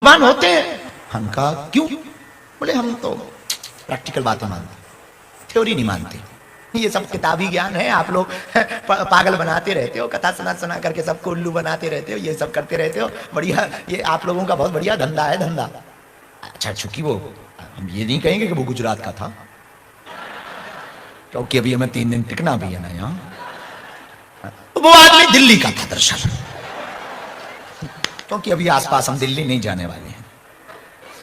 भगवान होते हैं? हम कहा क्यों? बोले हम तो प्रैक्टिकल बातें मानते, थ्योरी नहीं मानते। ये सब किताबी ज्ञान है, आप लोग पागल बनाते रहते हो, कथा सुना सुना करके सबको उल्लू बनाते रहते हो, ये सब करते रहते हो, बढ़िया, ये आप लोगों का बहुत बढ़िया धंधा है, धंधा। अच्छा, चूंकि वो, हम ये नहीं कहेंगे कि वो गुजरात का था, क्योंकि अभी हमें 3 दिन टिकना भी है ना यहाँ। वो आदमी दिल्ली का था दरअसल, क्योंकि अभी आसपास हम दिल्ली नहीं जाने वाले हैं।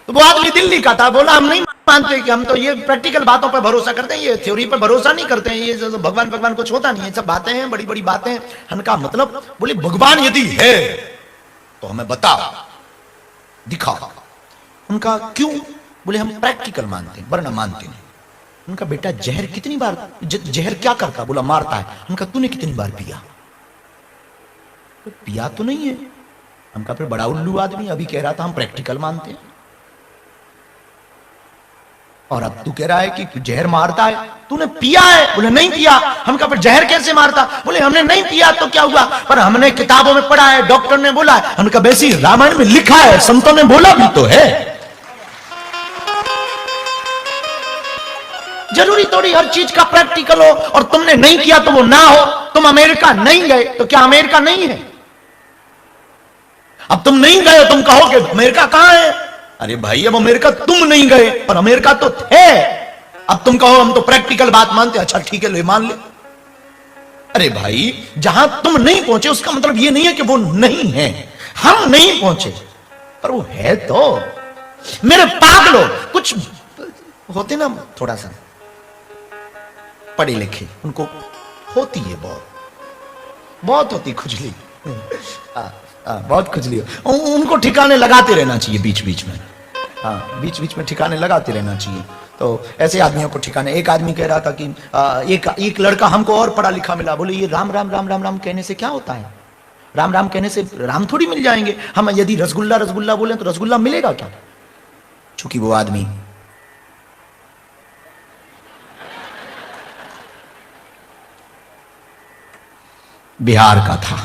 तो वो आदमी दिल्ली का था, बोला हम नहीं मानते कि हम तो ये प्रैक्टिकल बातों पर भरोसा करते हैं, ये थ्योरी पर भरोसा नहीं करते हैं, ये जो भगवान भगवान कुछ होता नहीं है, सब बातें हैं, बड़ी बड़ी बातें हैं। हमने कहा मतलब? बोले भगवान यदि है तो हमें बताओ, दिखाओ। उनका क्यों? बोले हम प्रैक्टिकल मानते हैं, वरना मानते नहीं। उनका बेटा जहर कितनी बार, जहर क्या करता? बोला मारता है। उनका तूने कितनी बार पिया? पिया तो नहीं है। हमका फिर बड़ा उल्लू आदमी अभी कह रहा था हम प्रैक्टिकल मानते हैं, और अब तू कह रहा है कि जहर मारता है, तूने पिया है? बोले नहीं पिया। हम कहा फिर जहर कैसे मारता? बोले हमने नहीं पिया तो क्या हुआ, पर हमने किताबों में पढ़ा है, डॉक्टर ने बोला है। हमने कहा वैसे रामायण में लिखा है, संतों ने बोला भी तो है। जरूरी थोड़ी हर चीज का प्रैक्टिकल हो, और तुमने नहीं किया तो वो ना हो। तुम अमेरिका नहीं गए तो क्या अमेरिका नहीं है? अब तुम नहीं गए, तुम कहोगे अमेरिका कहां है? अरे भाई अब अमेरिका तुम नहीं गए, पर अमेरिका तो थे। अब तुम कहो हम तो प्रैक्टिकल बात मानते। अच्छा ठीक है, ले मान ले। अरे भाई जहां तुम नहीं पहुंचे उसका मतलब ये नहीं है कि वो नहीं है। हम नहीं पहुंचे पर वो है तो। मेरे पागलो, कुछ होते ना थोड़ा सा पढ़े लिखे, उनको होती है बहुत होती खुजली, बहुत खुजली। उनको ठिकाने लगाते रहना चाहिए बीच बीच में, हाँ बीच बीच में ठिकाने लगाते रहना चाहिए। तो ऐसे आदमियों को ठिकाने। एक आदमी कह रहा था कि एक लड़का हमको और पढ़ा लिखा मिला। बोले ये राम राम राम राम राम कहने से क्या होता है? राम राम कहने से राम थोड़ी मिल जाएंगे। हम यदि रसगुल्ला रसगुल्ला बोले तो रसगुल्ला मिलेगा क्या? चूंकि वो आदमी बिहार का था।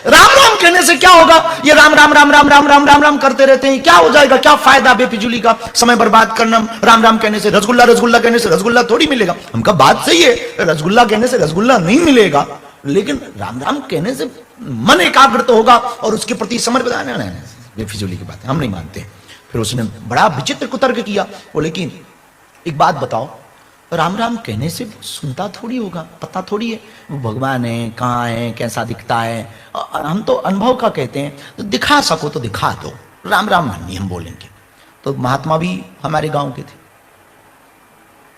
राम राम कहने से क्या होगा? ये राम राम राम राम राम राम राम राम करते रहते हैं, क्या हो जाएगा? क्या फायदा बेफिजूली का समय बर्बाद करना? राम राम कहने से, रसगुल्ला रसगुल्ला कहने से रसगुल्ला थोड़ी मिलेगा। हमका बात सही है, रसगुल्ला कहने से रसगुल्ला नहीं मिलेगा, लेकिन राम राम कहने से मन एकाग्र तो होगा और उसके प्रति समर्पित। बेफिजूली की बात है, हम नहीं मानते। फिर उसने बड़ा विचित्र कुतर्क किया। बोले कि एक बात बताओ, राम राम कहने से सुनता थोड़ी होगा, पता थोड़ी है वो भगवान है, कहाँ है, कैसा दिखता है। हम तो अनुभव का कहते हैं, तो दिखा सको तो दिखा दो। राम राम नहीं हम बोलेंगे। तो महात्मा भी हमारे गांव के थे,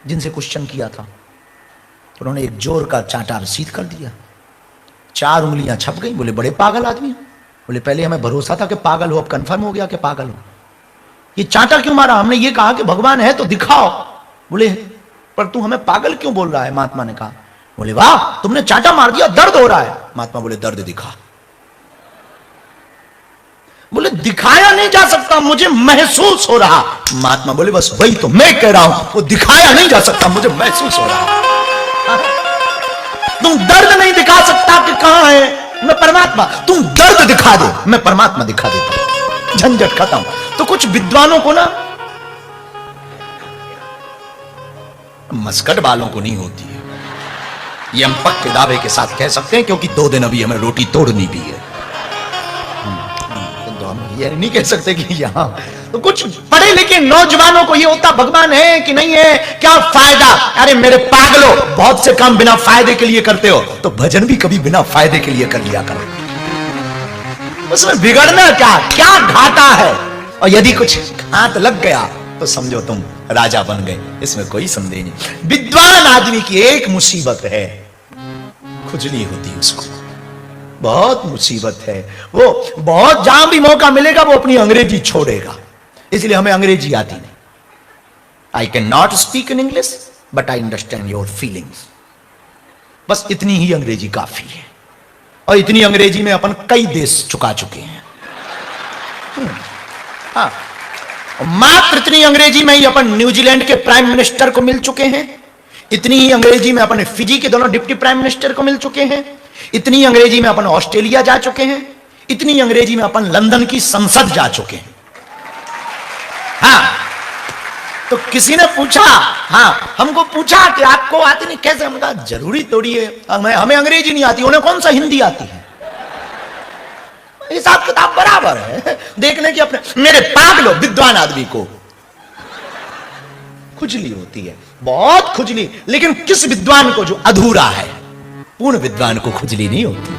जिनसे क्वेश्चन किया था, तो उन्होंने एक जोर का चांटा रसीद कर दिया, 4 उंगलियां छप गई। बोले बड़े पागल आदमी हो। बोले पहले हमें भरोसा था कि पागल हो, अब कंफर्म हो गया कि पागल हो। ये चांटा क्यों मारा? हमने ये कहा कि भगवान है तो दिखाओ। बोले पर तू हमें पागल क्यों बोल रहा है? महात्मा ने कहा। बोले वाह तुमने चांटा मार दिया, दर्द हो रहा है। महात्मा बोले दर्द दिखा। बोले दिखाया नहीं जा सकता, मुझे महसूस हो रहा। महात्मा बोले बस वही तो मैं कह रहा हूं, वो दिखाया नहीं जा सकता, मुझे महसूस हो रहा। तुम दर्द नहीं दिखा सकता कि कहां है, मैं परमात्मा। तुम दर्द दिखा दो, मैं परमात्मा दिखा देता हूं, झंझट खत्म। तो कुछ विद्वानों को ना मस्कट वालों को नहीं होती है, ये हम पक्के दावे के साथ कह सकते हैं, क्योंकि 2 दिन अभी हमें रोटी तोड़नी भी है। तो हम ये नहीं कह सकते कि यहां तो कुछ पढ़े लिखे नौजवानों को ये होता भगवान है कि नहीं है, क्या फायदा? अरे मेरे पागलो, बहुत से काम बिना फायदे के लिए करते हो, तो भजन भी कभी बिना फायदे के लिए कर लिया करो। उसमें बिगड़ना क्या घाटा है? और यदि कुछ हाथ लग गया तो समझो तुम राजा बन गए, इसमें कोई संदेह नहीं। विद्वान आदमी की एक मुसीबत है, खुजली होती है उसको, बहुत मुसीबत है। वो बहुत जहां भी मौका मिलेगा वो अपनी अंग्रेजी छोड़ेगा, इसलिए हमें अंग्रेजी आती नहीं। I can not speak in English but I understand your feelings. बस इतनी ही अंग्रेजी काफी है, और इतनी अंग्रेजी में अपन कई देश चुका चुके हैं। हाँ, मात्र इतनी अंग्रेजी में ही अपन न्यूजीलैंड के प्राइम मिनिस्टर को मिल चुके हैं, इतनी ही अंग्रेजी में अपने फिजी के दोनों डिप्टी प्राइम मिनिस्टर को मिल चुके हैं, इतनी अंग्रेजी में अपन ऑस्ट्रेलिया जा चुके हैं, इतनी अंग्रेजी में अपन लंदन की संसद जा चुके हैं। हाँ, तो किसी ने पूछा, हाँ हमको पूछा कि आपको आती नहीं, कैसे? हम कहा जरूरी थोड़ी है, हमें अंग्रेजी नहीं आती, उन्हें कौन सा हिंदी आती है? हिसाब किताब बराबर है। देखने की अपने, मेरे पागलो विद्वान आदमी को खुजली होती है, बहुत खुजली, लेकिन किस विद्वान को? जो अधूरा है। पूर्ण विद्वान को खुजली नहीं होती,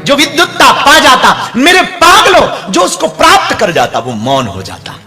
जो विद्युत्ता पा जाता। मेरे पागलो, जो उसको प्राप्त कर जाता वो मौन हो जाता।